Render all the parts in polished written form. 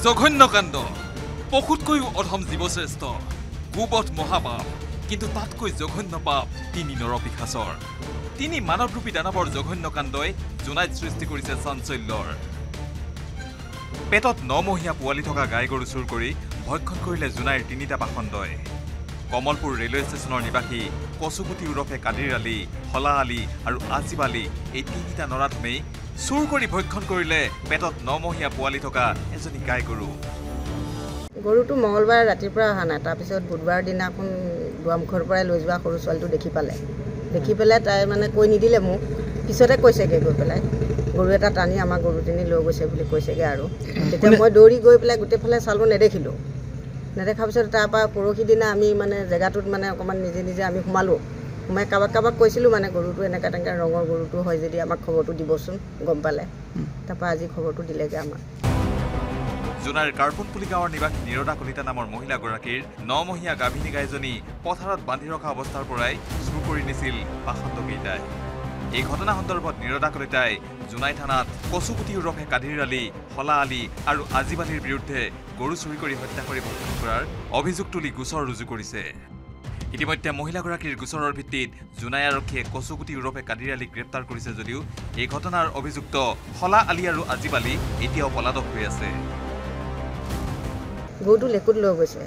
জঘন্য কাণ্ড পশুতকৈও অধম জীৱশ্ৰেষ্ঠ গোবধ মহাপাপ কিন্তু তাতকৈ জঘন্য পাপ তিনি নৰপিশাচৰ তিনি মানৱৰূপী দানৱৰ জঘন্য কাণ্ডই জোনাইত সৃষ্টি কৰিছে চাঞ্চল্যৰ পেটত 9 মহীয়া পোৱালি থকা গাই গৰু চুৰ কৰি ভক্ষণ কৰিলে জোনাইৰ তিনিটা পাখণ্ডই কমলপুৰ ৰেলৱে ষ্টেচনৰ নিবাসী কচুগুটি উৰফে কাদিৰ আলী হলা আলী আৰু আজিব আলী এই তিনিটা নৰাধমেই চুৰ কৰি ভক্ষণ কৰিলে পেটত 9 মহীয়া পোৱালি থকা এজনী গাই গৰু গৰুটো মঙ্গলবাৰ ৰাতিৰ পৰা অহা নাই তাৰপিছত বুধবাৰ দিনাখন দুৱামুখৰ পৰাই লৈ যোৱা সৰু ছোৱালীটো দেখি পেলাই তাই মানে কৈ নিদিলে মোক পিছতে কৈছেগৈ গৈ পেলাই গৰু এটা টানি আমাৰ গৰুজনী লৈ গৈছে বুলি কৈছেগৈ আৰু তেতিয়া মই দৌৰি গৈ পেলাই গোটেইফালে চালোঁ নেদেখিলোঁ নেদেখাৰ পিছত তাৰপৰা পৰহি দিনা আমি মানে জেগাটোত মানে অকণমান নিজে আমি সোমালোঁ সোমাই কাৰোবাক কৈছিলোঁ মানে গৰুটো এনেকৈ ৰঙৰ গৰুটো হয় যদি আমাক খবৰটো দিবচোন গম পালে তাৰপৰা আজি খবৰটো দিলেগৈ আমাক জোনাইৰ কাৰ্পুনপুলি গাঁৱৰ নিবাসী নিৰদা কলিতা নামৰ মহিলাগৰাকীৰ 9 মহীয়া গাভিনী গাইজনী পথাৰত বান্ধি ৰখা অৱস্থাৰ পৰাই চুৰ কৰি নিছিল পাখণ্ডকেইটাই এই ঘটনা সন্দৰ্ভত নিৰদা কলিতাই জোনাই থানাত কচুগুটি উৰফে কাদিৰ আলী হলা আলী আৰু আজিব আলীৰ বিৰুদ্ধে গৰু চুৰি কৰি হত্যা কৰি ভক্ষণ কৰাৰ অভিযোগ তুলি গোচৰ ৰুজু কৰিছে ইতিমধ্যে মহিলাগৰাকীৰ গোচৰৰ ভিত্তিত জোনাই আৰক্ষীয়ে কচুগুটি উৰফে কাদিৰ আলীক গ্ৰেপ্তাৰ কৰিছে যদিও এই ঘটনাৰ অভিযুক্ত হলা আলী আৰু আজিব আলী এতিয়াও পলাতক হৈ আছে গৰুটো লেকুত লৈ গৈছে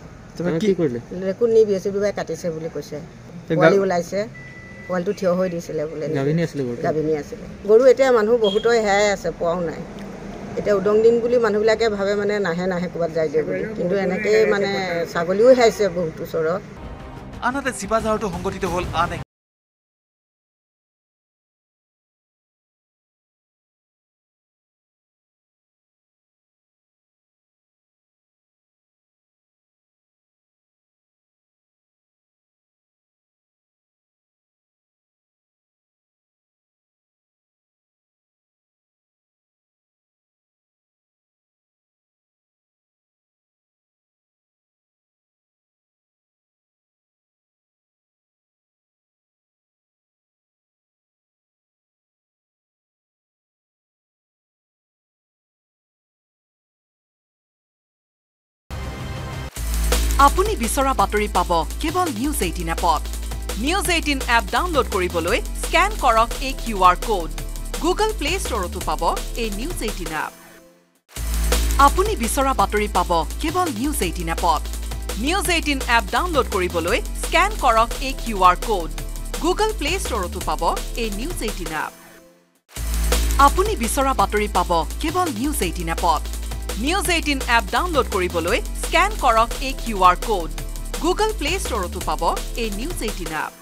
লেকুত নি বিএছবি বাই কাটিছে বুলি কৈছে পোৱালি ওলাইছে পোৱালিটো থিয় হৈ দিছিলে বোলে গাভিনী আছিলে গৰু এতিয়া মানুহ বহুতৰ হেৰাই আছে পোৱাও নাই এতিয়া উদং দিন বুলি মানুহবিলাকে ভাবে মানে নাহে ক'ৰবাত যায়গৈ বুলি কিন্তু এনেকেই মানে ছাগলীও হেৰাইছে বহুত ওচৰত আনহাতে চিপাঝাৰতো সংঘটিত হ'ল আন এক আপুনি বিচৰা বাতৰি পাব কেৱল নিউজ 18 এপত নিউজ 18 এপ ডাউনলোড কৰিবলৈ স্ক্যান কৰক এই QR কোড গুগল প্লে ষ্টৰতো পাব এই নিউজ 18 এপ আপুনি বিচৰা বাতৰি পাব কেৱল নিউজ 18 এপত নিউজ 18 এপ ডাউনলোড কৰিবলৈ স্ক্যান কৰক এই QR কোড গুগল প্লে ষ্টৰতো পাব এই নিউজ 18 এপ আপুনি বিচৰা বাতৰি পাব কেৱল নিউজ 18 এপত নিউজ 18 এপ ডাউনলোড কৰিবলৈ স্ক্যান কৰক এই QR কোড গুগল প্লে ষ্টৰতো পাব এই নিউজ 18 এপ